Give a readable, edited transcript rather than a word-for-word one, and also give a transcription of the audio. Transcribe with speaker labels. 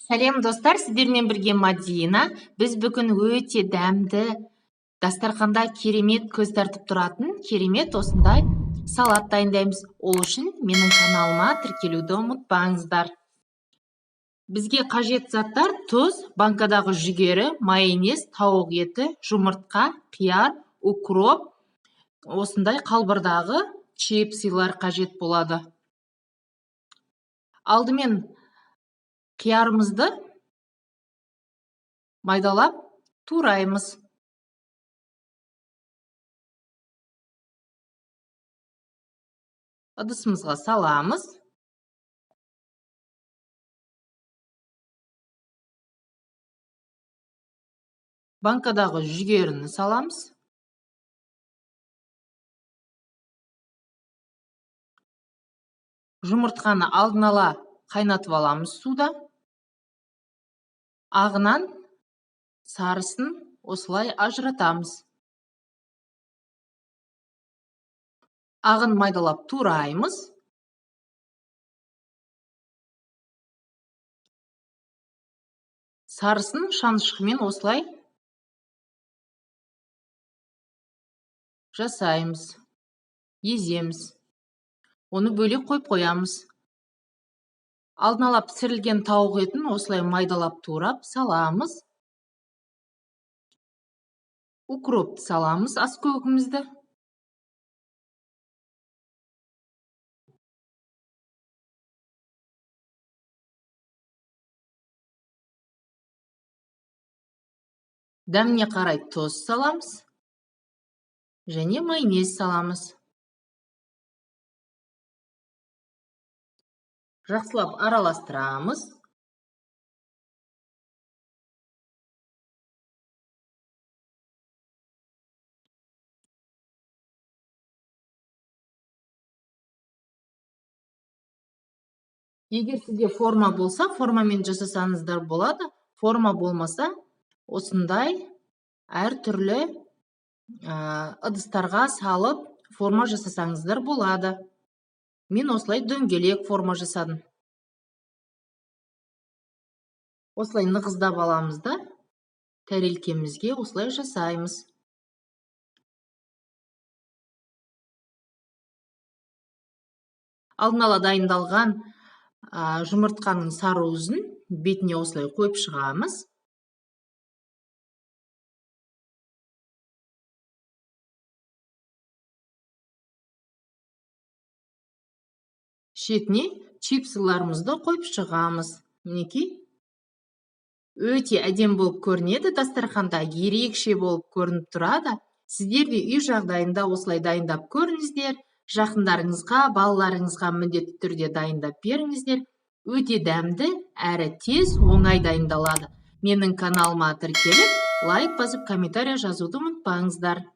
Speaker 1: Сәлем достар, сіздермен бірге Мадина. Біз бүгін өте дәмді, дастарханда керемет көз тартып тұратын, керемет осындай салат дайындаймыз. Ол үшін менің каналыма тіркелуді ұмытпаңыздар. Бізге қажет заттар: тұз, банкадағы жүгері, майонез, тауық еті, жұмыртқа, қияр, укроп, осындай қалбырдағы чипсилар қажет болады. Алдымен қиярымызды майдалап тураймыз. Ыдысымызға саламыз. Банкадағы жүгеріні саламыз. Жұмыртқаны алдын ала қайнатып аламыз суда. Ағынан сарысын осылай ажыратамыз. Ағын майдалап тураймыз. Сарысын шанышқымен осылай жасаймыз, еземіз. Оны бөлек қойып қоямыз. Алдын ала пісірілген тауық етін осылай майдалап турап саламыз. Укропты саламыз, аскөкімізді. Дәміне қарай тұз саламыз. Және майонез саламыз. Жақсылап араластырамыз. Егер сізде форма болса, формамен жасасаңыздар болады. Форма болмаса, осындай әртүрлі ыдыстарға салып форма жасасаңыздар болады. Мен осылай дөңгелек форма жасадым. Осылай нығыздап аламыз да, тәрелкемізге осылай жасаймыз. Алдын ала дайындалған жұмыртқаның сары уызын бетіне осылай қойып шығамыз. Шетіне чипсыларымызды қойып шығамыз. Мінекей, өте әдемі болып көрінеді, дастарханда ерекше болып көрініп тұрады. Сіздер де үй жағдайында осылай дайындап көріңіздер. Жақындарыңызға, балаларыңызға міндетті түрде дайындап беріңіздер. Өте дәмді, әрі тез, оңай дайындалады. Менің каналыма тіркеліп, лайк басып, комментария жазуды ұмытпаңыздар.